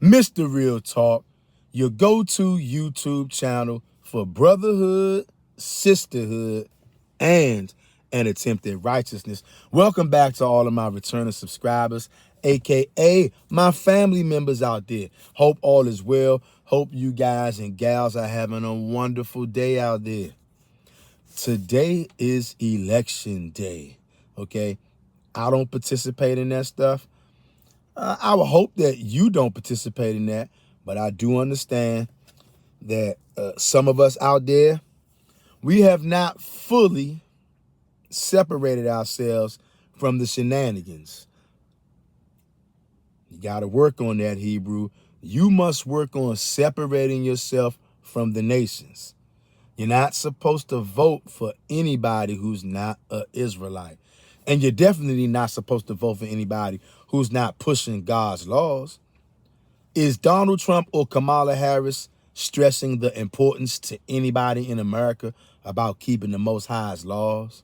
Mr. Real Talk, your go-to YouTube channel for brotherhood, sisterhood, and an attempt at righteousness. Welcome back to all of my returning subscribers, aka my family members out there. Hope all is well. Hope you guys and gals are having a wonderful day out there. Today is election day, okay? I don't participate in that stuff. I would hope that you don't participate in that, but I do understand that some of us out there, we have not fully separated ourselves from the shenanigans. You got to work on that, Hebrew. You must work on separating yourself from the nations. You're not supposed to vote for anybody who's not an Israelite. And you're definitely not supposed to vote for anybody who's not pushing God's laws. Is Donald Trump or Kamala Harris stressing the importance to anybody in America about keeping the Most High's laws?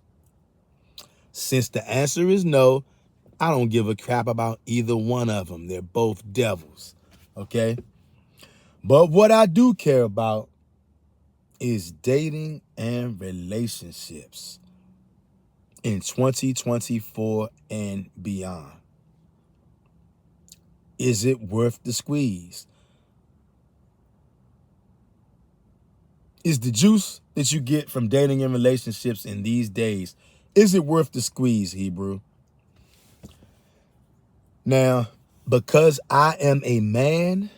Since the answer is no, I don't give a crap about either one of them. They're both devils, okay? But what I do care about is dating and relationships in 2024 and beyond. Is it worth the squeeze? Is the juice that you get from dating and relationships in these days, is it worth the squeeze, Hebrew? Now, because I am a man,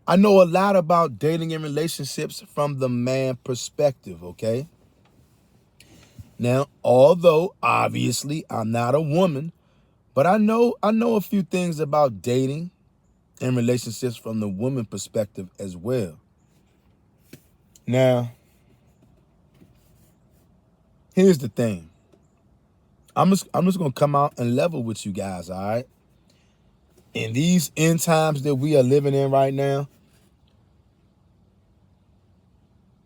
I know a lot about dating and relationships from the man perspective, okay? Now, although obviously I'm not a woman, but I know a few things about dating and relationships from the woman perspective as well. Now, here's the thing. I'm just gonna come out and level with you guys, all right? In these end times that we are living in right now,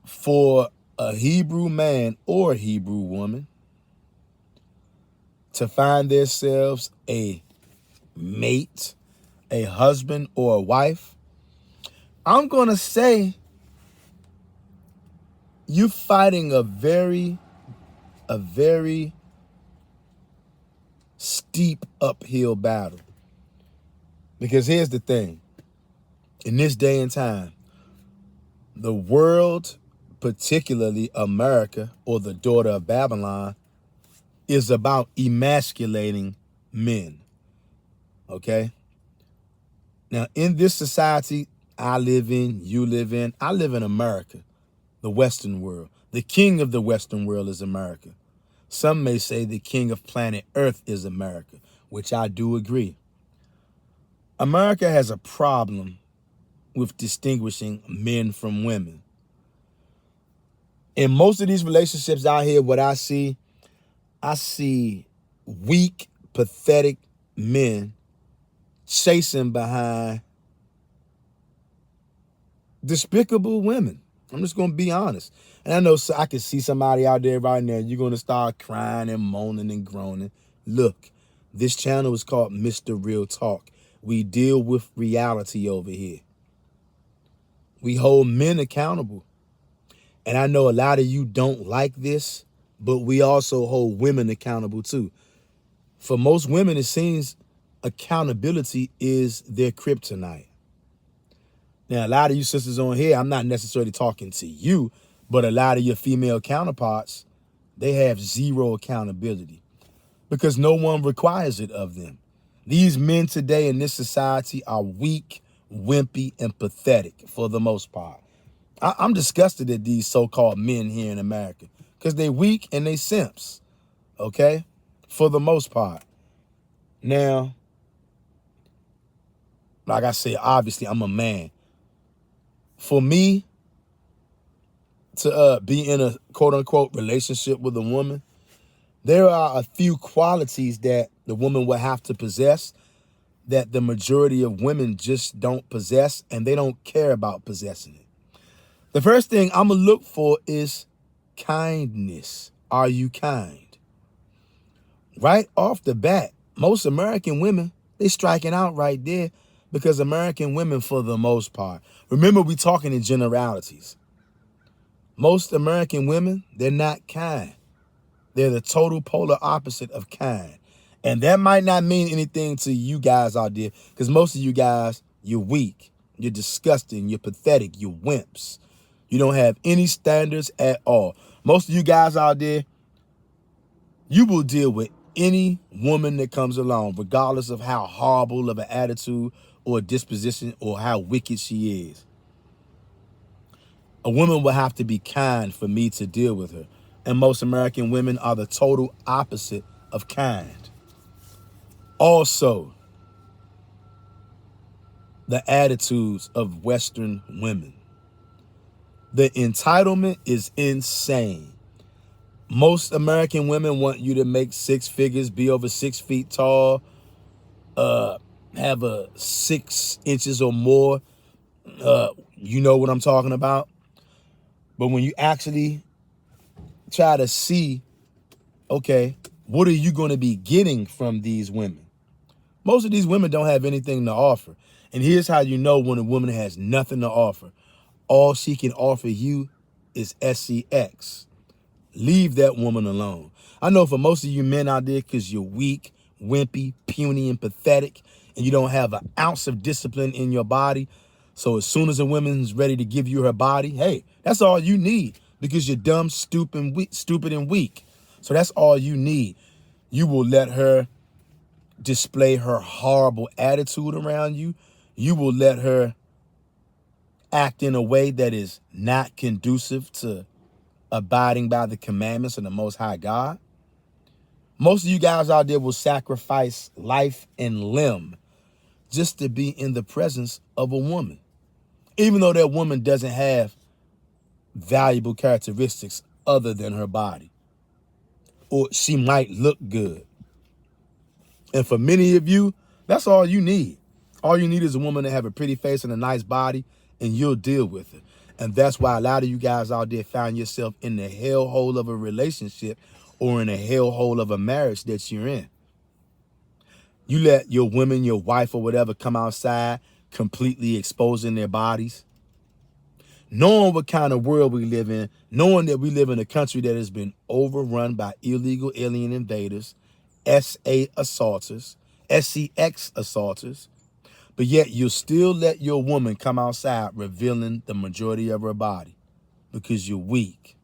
for a Hebrew man or Hebrew woman to find themselves a mate, a husband or a wife, I'm gonna say you're fighting a very steep uphill battle. Because here's the thing. In this day and time, the world, particularly America or the daughter of Babylon, is about emasculating men. Okay? Now, in this society I live in, you live in, I live in America, the Western world. The king of the Western world is America. Some may say the king of planet Earth is America, which I do agree. America has a problem with distinguishing men from women. In most of these relationships out here, what I see weak, pathetic men chasing behind despicable women. I'm just going to be honest. And I know I can see somebody out there right now. You're going to start crying and moaning and groaning. Look, this channel is called Mr. Real Talk. We deal with reality over here. We hold men accountable. And I know a lot of you don't like this, but we also hold women accountable too. For most women, it seems accountability is their kryptonite. Now, a lot of you sisters on here, I'm not necessarily talking to you, but a lot of your female counterparts, they have zero accountability because no one requires it of them. These men today in this society are weak, wimpy, and pathetic for the most part. I'm disgusted at these so-called men here in America because they weak and they simps, okay, for the most part. Now, like I said, obviously I'm a man. For me to be in a quote-unquote relationship with a woman, there are a few qualities that the woman will have to possess that the majority of women just don't possess, and they don't care about possessing it. The first thing I'm going to look for is kindness. Are you kind? Right off the bat, most American women, they striking out right there Because American women, for the most part, remember we talking in generalities. Most American women, they're not kind. They're the total polar opposite of kind. And that might not mean anything to you guys out there, because most of you guys, you're weak, you're disgusting, you're pathetic, you're wimps. You don't have any standards at all. Most of you guys out there, you will deal with any woman that comes along, regardless of how horrible of an attitude or disposition or how wicked she is. A woman will have to be kind for me to deal with her. And most American women are the total opposite of kind. Also, the attitudes of Western women. The entitlement is insane. Most American women want you to make 6 figures, be over 6 feet tall, have a 6 inches or more. You know what I'm talking about. But when you actually try to see, okay, what are you going to be getting from these women? Most of these women don't have anything to offer. And here's how you know when a woman has nothing to offer. All she can offer you is sex. Leave that woman alone. I know for most of you men out there, because you're weak, wimpy, puny, and pathetic, and you don't have an ounce of discipline in your body. So as soon as a woman's ready to give you her body, hey, that's all you need, because you're dumb, stupid, and weak. So that's all you need. You will let her display her horrible attitude around you. You will let her act in a way that is not conducive to abiding by the commandments of the Most High God. Most of you guys out there will sacrifice life and limb just to be in the presence of a woman, even though that woman doesn't have valuable characteristics other than her body, or she might look good. And for many of you, that's all you need. All you need is a woman to have a pretty face and a nice body, and you'll deal with it. And that's why a lot of you guys out there find yourself in the hellhole of a relationship or in a hellhole of a marriage that you're in. You let your woman, your wife or whatever come outside completely exposing their bodies, knowing what kind of world we live in, knowing that we live in a country that has been overrun by illegal alien invaders, SA assaulters, SCX assaulters, but yet you'll still let your woman come outside revealing the majority of her body because you're weak,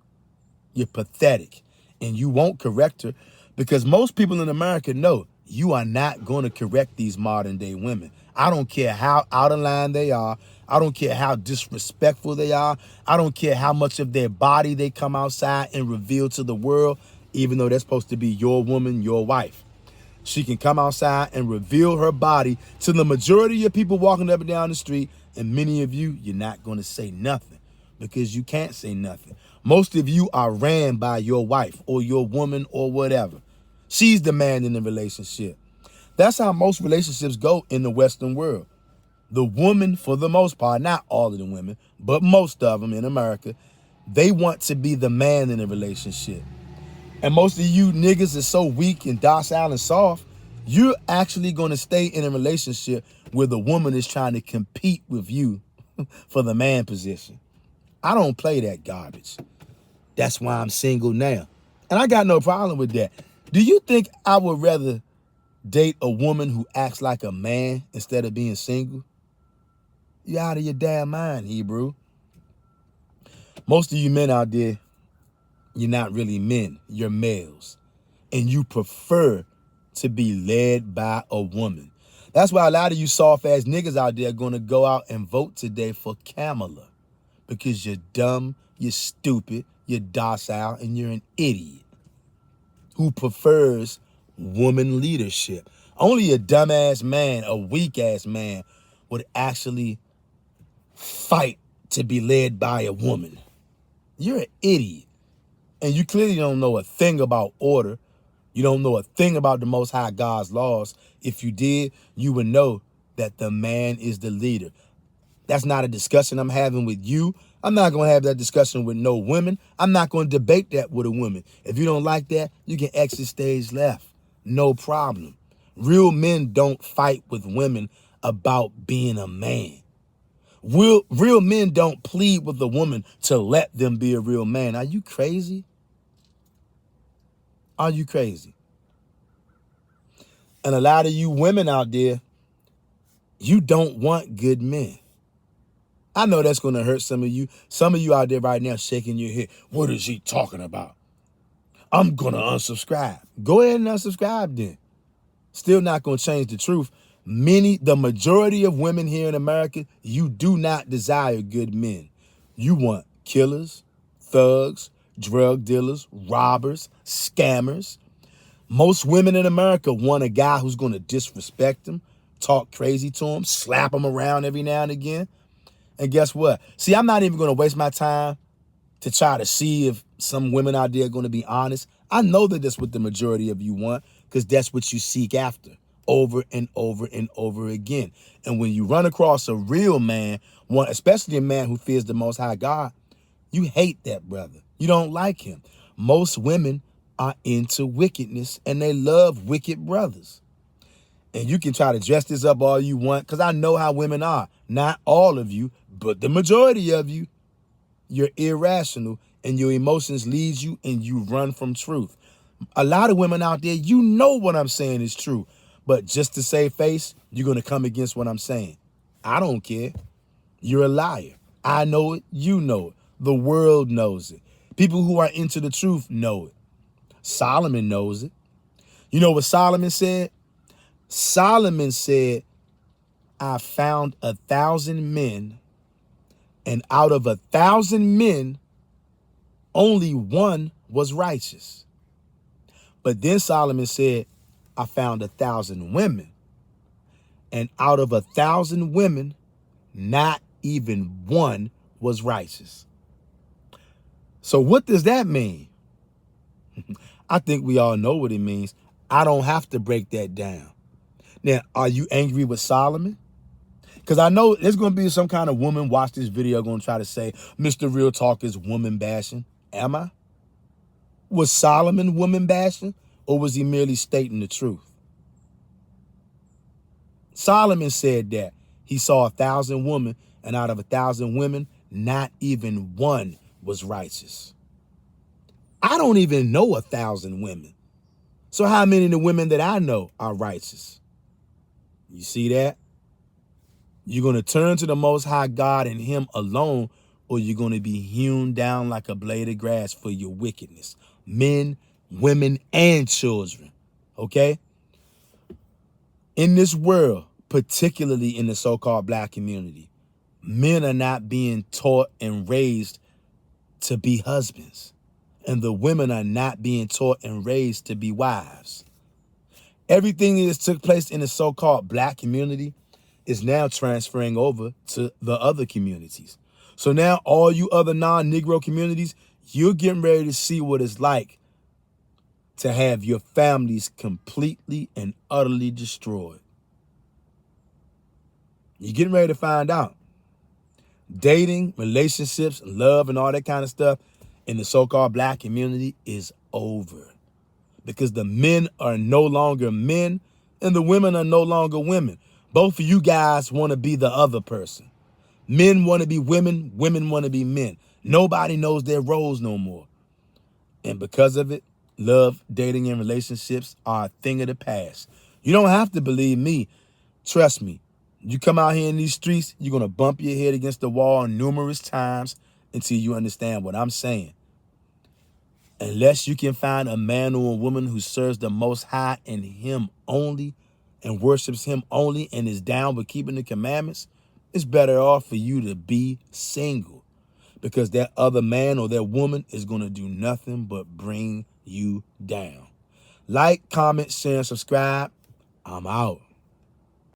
you're pathetic, and you won't correct her, because most people in America know you are not going to correct these modern day women. I don't care how out of line they are. I don't care how disrespectful they are. I don't care how much of their body they come outside and reveal to the world, even though they're supposed to be your woman, your wife. She can come outside and reveal her body to the majority of people walking up and down the street, and many of you, you're not going to say nothing because you can't say nothing. Most of you are ran by your wife or your woman or whatever. She's the man in the relationship. That's how most relationships go in the Western world. The woman, for the most part, not all of the women, but most of them in America, they want to be the man in the relationship. And most of you niggas are so weak and docile and soft, you're actually going to stay in a relationship where the woman is trying to compete with you for the man position. I don't play that garbage. That's why I'm single now. And I got no problem with that. Do you think I would rather date a woman who acts like a man instead of being single? You're out of your damn mind, Hebrew. Most of you men out there, you're not really men, you're males. And you prefer to be led by a woman. That's why a lot of you soft-ass niggas out there are going to go out and vote today for Kamala. Because you're dumb, you're stupid, you're docile, and you're an idiot who prefers woman leadership. Only a dumbass man, a weak-ass man, would actually fight to be led by a woman. You're an idiot. And you clearly don't know a thing about order. You don't know a thing about the Most High God's laws. If you did, you would know that the man is the leader. That's not a discussion I'm having with you. I'm not going to have that discussion with no women. I'm not going to debate that with a woman. If you don't like that, you can exit stage left. No problem. Real men don't fight with women about being a man. Real men don't plead with a woman to let them be a real man. Are you crazy? Are you crazy? And a lot of you women out there, you don't want good men. I know that's going to hurt some of you. Some of you out there right now shaking your head. What is he talking about? I'm going to unsubscribe. Go ahead and unsubscribe then. Still not going to change the truth. The majority of women here in America, you do not desire good men. You want killers, thugs, drug dealers, robbers, scammers. Most women in America want a guy who's going to disrespect them, talk crazy to them, slap them around every now and again. And guess what? See, I'm not even going to waste my time to try to see if some women out there are going to be honest. I know that that's what the majority of you want, because that's what you seek after over and over and over again. And when you run across a real man, one, especially a man who fears the Most High God, you hate that brother. You don't like him. Most women are into wickedness, and they love wicked brothers. And you can try to dress this up all you want, because I know how women are. Not all of you, but the majority of you. You're irrational, and your emotions lead you, and you run from truth. A lot of women out there, you know what I'm saying is true, but just to save face, you're going to come against what I'm saying. I don't care. You're a liar. I know it. You know it. The world knows it. People who are into the truth know it. Solomon knows it. You know what Solomon said? Solomon said, I found 1,000 men, and out of 1,000 men, only one was righteous. But then Solomon said, I found 1,000 women, and out of 1,000 women, not even one was righteous. So what does that mean? I think we all know what it means. I don't have to break that down. Now, are you angry with Solomon? Because I know there's going to be some kind of woman watch this video going to try to say, Mr. Real Talk is woman bashing. Am I? Was Solomon woman bashing, or was he merely stating the truth? Solomon said that he saw 1,000 women, and out of 1,000 women, not even one was righteous. I don't even know 1,000 women. So how many of the women that I know are righteous? You see that? You're going to turn to the Most High God and him alone, or you're going to be hewn down like a blade of grass for your wickedness. Men, women, and children. Okay? In this world, particularly in the so-called black community, men are not being taught and raised to be husbands. And the women are not being taught and raised to be wives. Everything that took place in the so-called black community is now transferring over to the other communities. So now all you other non-Negro communities, you're getting ready to see what it's like to have your families completely and utterly destroyed. You're getting ready to find out. Dating, relationships, love, and all that kind of stuff in the so-called black community is over. Because the men are no longer men and the women are no longer women. Both of you guys want to be the other person. Men want to be women, women want to be men. Nobody knows their roles no more. And because of it, love, dating, and relationships are a thing of the past. You don't have to believe me. Trust me. You come out here in these streets, you're going to bump your head against the wall numerous times until you understand what I'm saying. Unless you can find a man or a woman who serves the Most High and him only and worships him only and is down with keeping the commandments, it's better off for you to be single, because that other man or that woman is going to do nothing but bring you down. Like, comment, share, and subscribe. I'm out.